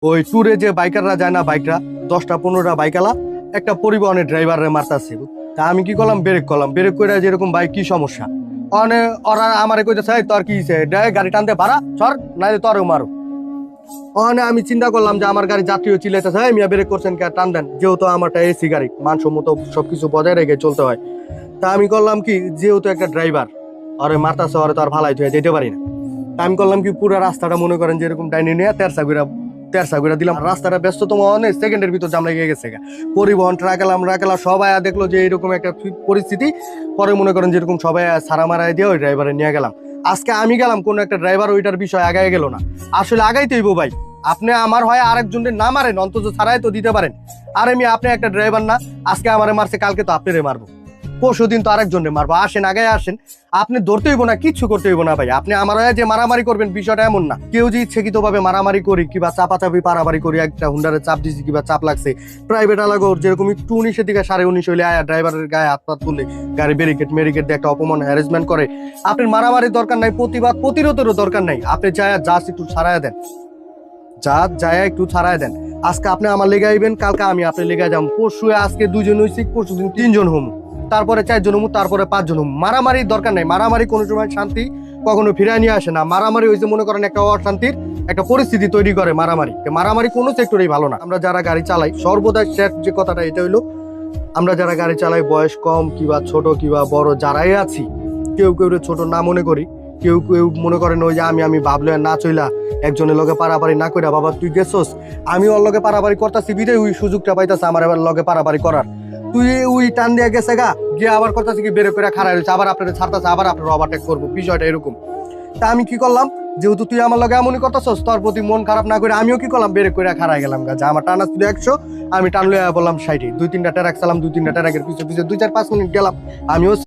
ওই ট্যুরে যে বাইকাররা যায় না, বাইকরা 10টা 15টা বাইকালা একটা পরিবহনের ড্রাইভারের মারতাছে। তা আমি কি করলাম, ব্রেক করে যেরকম বাইক কি সমস্যা অনে ওরা আমারে কইতেছে এই তোর কি হইছে, গাড়ি টানতে ভাড়া সর নাইলে তোরেও মারো। ওখানে আমি চিন্তা করলাম যে আমার গাড়ি যাত্রীও চিল্লাইতেছে এই মিয়া ব্রেক করছেন কে, টান দেন, যেহেতু আমারটা এসি গাড়ি মানসম্মত সবকিছু বজায় রেখে চলতে হয়। তা আমি করলাম কি, যেহেতু একটা ড্রাইভার আরে মারতাছে, ওরে তো আর ভালাই তুই যেতে পারি না। তা আমি করলাম কি, পুরো রাস্তাটা মনে করেন যেরকম ডাইনে নিয়ে তেরসা করে দিলাম। রাস্তাটা ব্যস্ততম অনেক সেকেন্ডের ভিতর জাম লেগে গেছে গা। পরিবহন ট্রাকেলাম সবাই দেখলো যে এরকম একটা পরিস্থিতি। পরে মনে করেন যেরকম সবাই সারা মারাই দিয়ে ওই ড্রাইভারে নিয়ে গেলাম। আজকে আমি গেলাম, কোন একটা ড্রাইভার ওইটার বিষয় আগায় গেল না। আসলে আগাইতেইব ভাই, আপনি আমার হয় আরেকজনের না মারেন, অন্তত ছাড়াই তো দিতে পারেন। আর আমি আপনি একটা ড্রাইভার না, আজকে আমারে মারছে, কালকে তো আপনারে মারবো, পরশু দিন তো আরেকজনে মারবো। আসেন আগায় আসেন, আপনি ধরতে হইব না, কিচ্ছু করতে হইব না ভাই। আপনি আমার হয়ে যে মারামারি করবেন বিষয়টা এমন না। কেউ যে ইচ্ছাকৃত ভাবে মারামারি করি কিংবা চাপাচাপি পারাপারি করি, একটা হুন্ডারে চাপ দিছি কিংবা চাপ লাগছে, প্রাইভেট আলাগো যেরকম একটু 19-এর দিকে 19.5 হইলে আয়া ড্রাইভারের গায়ে হাত পাত তুলে গাড়ি মেরিকেট দিয়ে একটা অপমান হ্যারাসমেন্ট করে। আপনার মারামারির দরকার নাই, প্রতিবাদ প্রতিরোধেরও দরকার নাই। আপনি চায় জাস্ট একটু ছাড়াইয়া দেন, একটু ছাড়াই দেন। আজকে আপনি আমার লেগে আইবেন, কালকে আমি আপনি লেগে যাম, পরশু আজকে 2জন হইছি, পরশু দিন 3জন হম, তারপরে 4জন হম, তারপরে 5জন হম। মারামারির দরকার নাই। মারামারি কোনো সময় শান্তি কখনো ফিরায় নিয়ে আসে না। মারামারি হয়েছে মনে করেন একটা অশান্তির একটা পরিস্থিতি তৈরি করে। মারামারি কোনো সেক্টরেই ভালো না। আমরা যারা গাড়ি চালাই সর্বদা শেষ যে কথাটা এটা হইলো, আমরা যারা গাড়ি চালাই বয়স কম কিংবা ছোট কিংবা বড় যারাই আছি, কেউ ছোট না মনে করি, কেউ মনে করেন ওই যে আমি ভাবলে না চইলা একজনের লগে পারাপারি না কইরা, বাবা তুই গেছস আমি ওর লগে পারাপারি করতেছি বিদে ওই সুযোগটা পাইতাছে আমার এবার লগে পারাপারি করার। তুই ওই টান দিয়ে গেছে গা গিয়ে আবার করতেছি কি বের করে খাড়া রয়েছে, আবার আপনাদের ছাড়তেছে, আবার আপনার ওভারটেক করবো, বিষয়টা এরকম। তা আমি কি করলাম, যেহেতু তুই আমার লগে এমনই করতেছস, তোর প্রতি মন খারাপ না করে আমিও কি করলাম, বের করে খাড়াই গেলাম গা। যা আমার টানা ছিল 100, আমি টানলে বললাম 60, 2-3টা ট্রাক চালাম, 2-3টা ট্রাকের পিছনে 2-4-5 মিনিট গেলাম আমিও